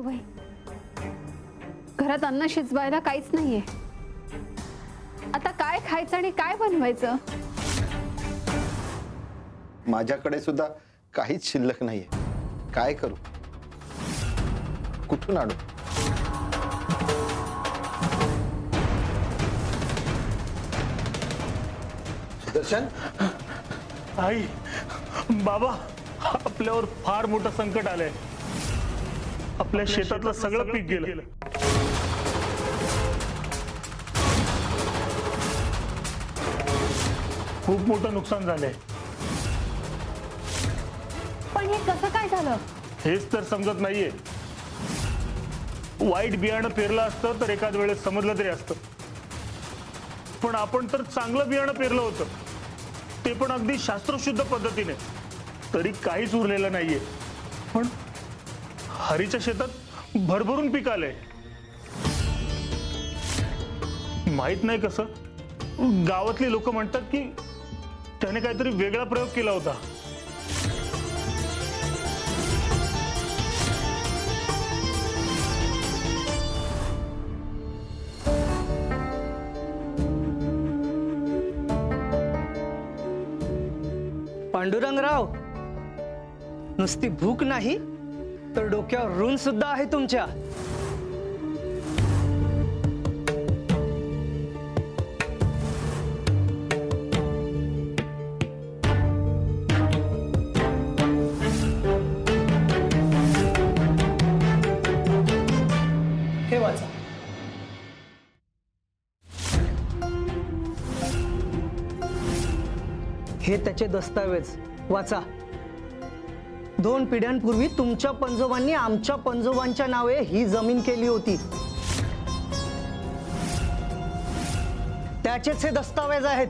सासूबाई, घरात अन्न शिजवायला काहीच नाहीये. आता काय खायचं आणि काय बनवायचं? माझ्याकडे सुद्धा काहीच शिल्लक नाहीये. काय करू? कुठून आणू? सुदर्शन, आई, बाबा, आपल्यावर फार मोठं संकट आलंय. आपल्या शेतातलं सगळं पीक गेलं. खूप मोठं नुकसान झालंय. पण हे कसं काय झालं? हेच तर समजत नाहीये. वाईट बियाणं पेरलं असतं तर एखाद वेळेस समजलं तरी असतं, पण आपण तर चांगलं बियाणं पेरलं होतं, ते पण अगदी शास्त्रशुद्ध पद्धतीने, तरी काहीच उरलेलं नाहीये. पण हरीच्या शेतात भरभरून पीक आलंय. माहित नाही कसं, गावातली लोक म्हणतात की त्याने काहीतरी वेगळा प्रयोग केला होता. पांडुरंगराव, नुसती भूक नाही तर डोक्यावर ऋण सुद्धा आहे तुमच्या. हे वाचा. हे त्याचे दस्तावेज वाचा. 2 पिढ्यांपूर्वी तुमच्या पंजोबांनी आमच्या पंजोबांच्या नावे ही जमीन केली होती. त्याचेच हे दस्तावेज आहेत.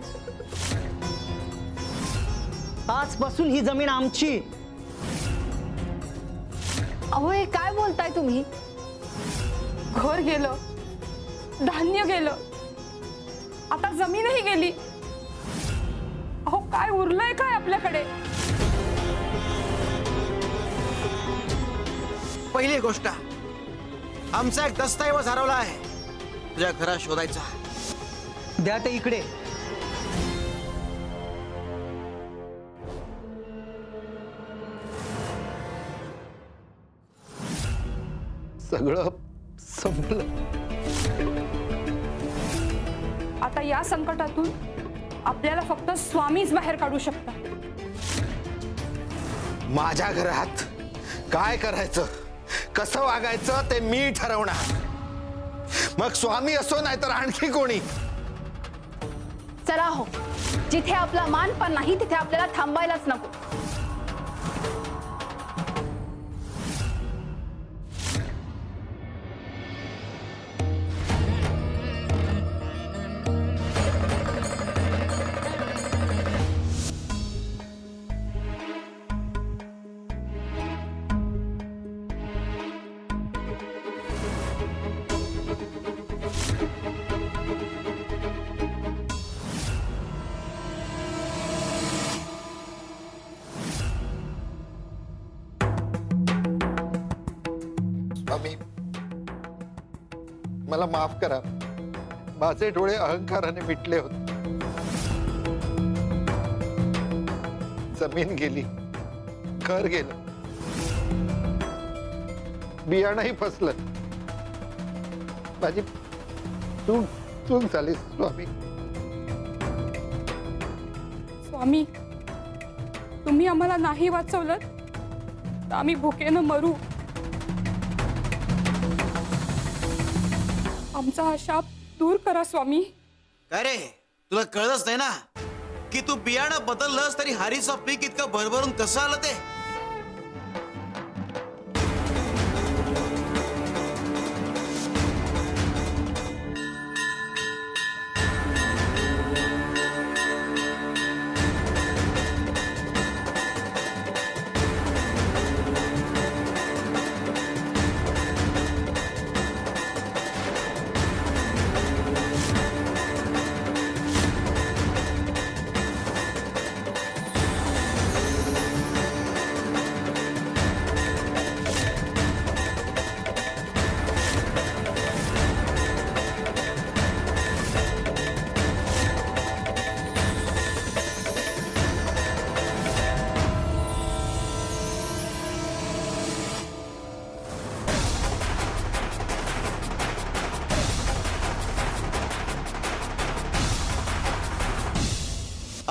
आजपासून ही जमीन आमची. अहो, हे काय बोलताय तुम्ही? घर गेलं, धान्य गेलं, आता जमीनही गेली. अहो, काय उरलंय काय आपल्याकडे? पहिली गोष्ट, आमचा एक दस्तऐवज हरवला आहे. तुझ्या घरात शोधायचा. द्या ते इकडे. सगळं संपलं. आता या संकटातून आपल्याला फक्त स्वामीच बाहेर काढू शकतात. माझ्या घरात काय करायचं, कसं वागायचं ते मी ठरवणार. मग स्वामी असो नाही तर आणखी कोणी. चला हो, जिथे आपला मान पण नाही तिथे आपल्याला थांबायलाच नको. स्वामी, मला माफ करा. माझे डोळे अहंकाराने मिटले होते. जमीन गेली, घर गेलं, बियाणंही फसलं. माझी चूक झाली स्वामी. स्वामी, तुम्ही आम्हाला नाही वाचवलं तर आम्ही भुकेनं मरू. आमचा हा शाप दूर करा स्वामी. काय रे, तुला कळलंच नाही ना की तू बियाणं बदललंस तरी हरीचं पीक इतकं भरभरून कसं आलं ते?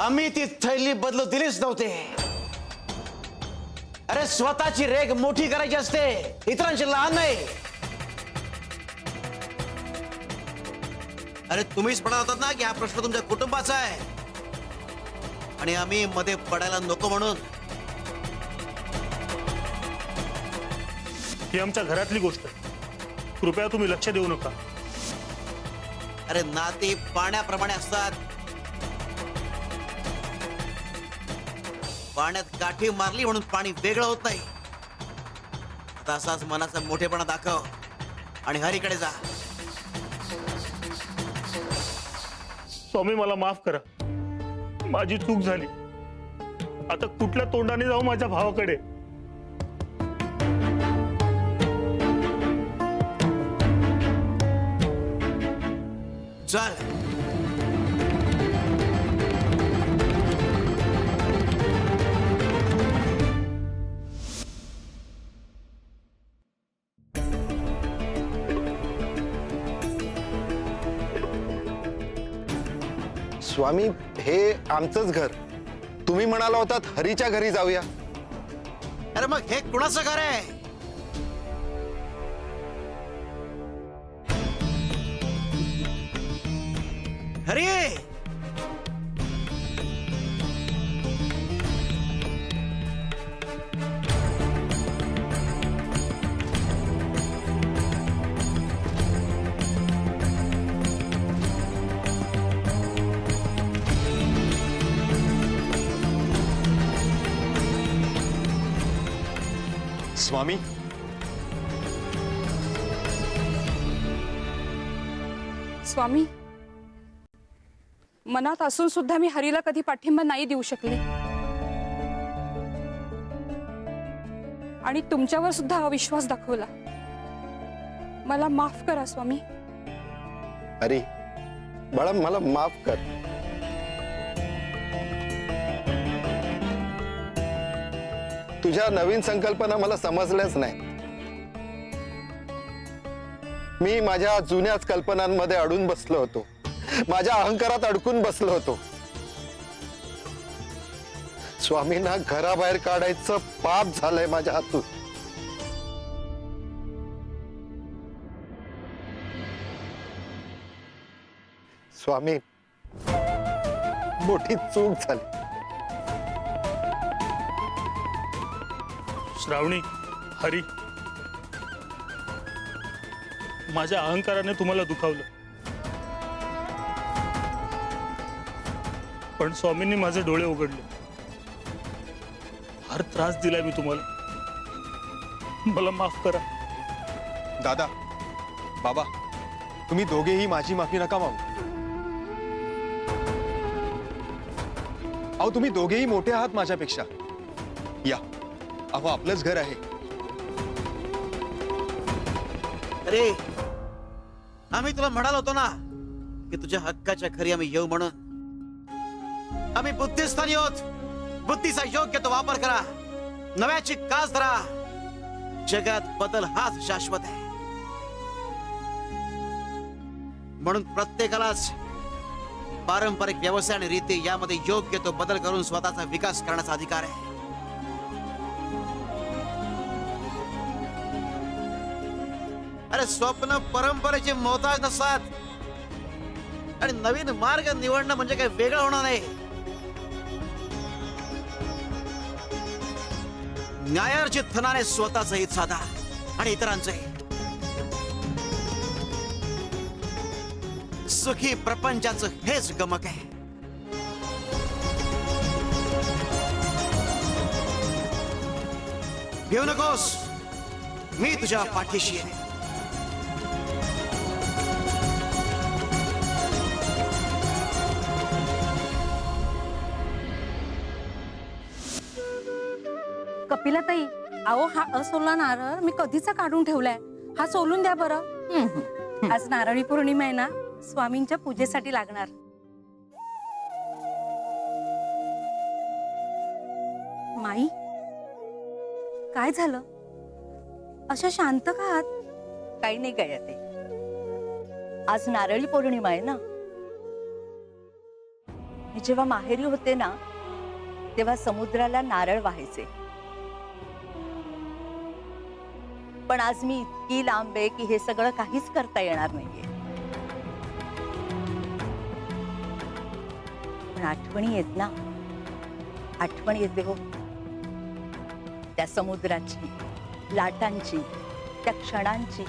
आम्ही ती थैली बदलू दिलीच नव्हते. अरे स्वतःची रेग मोठी करायची असते, इतरांची लहान नाही. अरे तुम्हीच म्हणत होतात ना की हा प्रश्न तुमच्या कुटुंबाचा आहे आणि आम्ही मध्ये पडायला नको म्हणून. ही आमच्या घरातली गोष्ट आहे, कृपया तुम्ही लक्ष देऊ नका. अरे नाती पाण्याप्रमाणे असतात. पाण्यात काठी मारली म्हणून पाणी वेगळं होत नाही. आता असाच मनाचा मोठेपणा दाखव आणि हरीकडे जा. स्वामी मला माफ करा, माझी चूक झाली. आता कुठल्या तोंडाने जाऊ माझ्या भावाकडे? चल. स्वामी, हे आमचंच घर. तुम्ही म्हणाला होतात हरीच्या घरी जाऊया. अरे मग हे कुणाचं घर आहे? हरी, स्वामी, स्वामी, मनात असून सुद्धा मी हरीला कधी पाठिंबा नाही देऊ शकले आणि तुमच्यावर सुद्धा अविश्वास दाखवला. मला माफ करा स्वामी. हरी बाळा, मला माफ कर. तुझ्या नवीन संकल्पना मला समजल्याच नाही. मी माझ्या जुन्याच कल्पनांमध्ये अडून बसलो होतो, माझ्या अहंकारात अडकून बसलो होतो. स्वामींना घराबाहेर काढायचं पाप झालंय माझ्या हातून. स्वामी, मोठी चूक झाली. श्रावणी, हरी, माझ्या अहंकाराने तुम्हाला दुखावलं, पण स्वामींनी माझे डोळे उघडले. फार त्रास दिलाय मी तुम्हाला, मला माफ करा. दादा, बाबा, तुम्ही दोघेही माझी माफी नका मागू. अहो, तुम्ही दोघेही मोठे आहात माझ्यापेक्षा. या, अहो आपलंच घर आहे. अरे आम्ही तुला म्हणालो होतो ना की तुझ्या हक्काच्या घरी आम्ही येऊ म्हणून. आम्ही बुद्धिस्थानी आहोत. बुद्धीचा योग्य तो वापर करा, नव्याची कास धरा. जगात बदल हाच शाश्वत आहे. म्हणून प्रत्येकालाच पारंपरिक व्यवसाय आणि रीती यामध्ये योग्य तो बदल करून स्वतःचा विकास करण्याचा अधिकार आहे. अरे स्वप्न परंपरेचे मोहताज नसतात आणि नवीन मार्ग निवडणं म्हणजे काही वेगळं होणार नाही. न्यायार्जित धनाने स्वतःचं हित साधा आणि इतरांचंही. सुखी प्रपंचाचं हेच गमक आहे. घेऊ नकोस, मी तुझ्या पाठीशी आहे. कपिलाताई, अहो हा असोला नारळ मी कधीचा काढून ठेवलाय, हा सोलून द्या बरं. आज नारळी पौर्णिमा आहे ना, स्वामींच्या पूजेसाठी लागणार. माई, काय झालं? अशा शांत का आहात? काही नाही काय ते, आज नारळी पौर्णिमा आहे ना. मी जेव्हा माहेरी होते ना तेव्हा समुद्राला नारळ वाहायचे, पण आज मी इतकी लांब आहे की हे सगळं काहीच करता येणार नाहीये. पण आठवणी येत ना, आठवण येते हो त्या समुद्राची, लाटांची, त्या क्षणांची.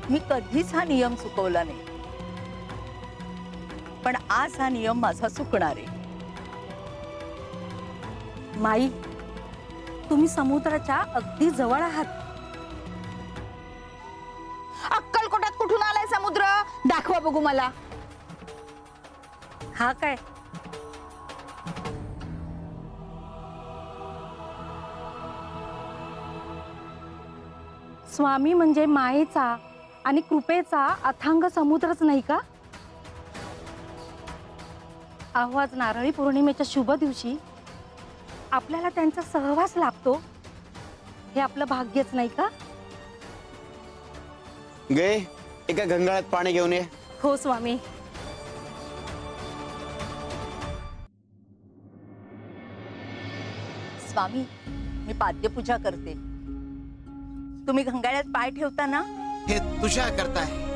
मी कधीच हा नियम चुकवला नाही, पण आज हा नियम माझा चुकणार आहे. माई, तुम्ही समुद्राच्या अगदी जवळ आहात. अक्कलकोटात कुठून आलाय समुद्र? दाखवा बघू मला. हा काय? स्वामी म्हणजे मायेचा आणि कृपेचा अथांग समुद्रच नाही का? अहो, आज नारळी पौर्णिमेच्या शुभ दिवशी आपल्याला त्यांचा सहवास लाभतो, हे आपलं भाग्यच नाही का? गे एका गंगाळात पाणी घेऊन ये. हो स्वामी. स्वामी, मी पाद्यपूजा करते. तुम्ही घंगाळ्यात पाय ठेवता ना? हे तुझ्या करताय.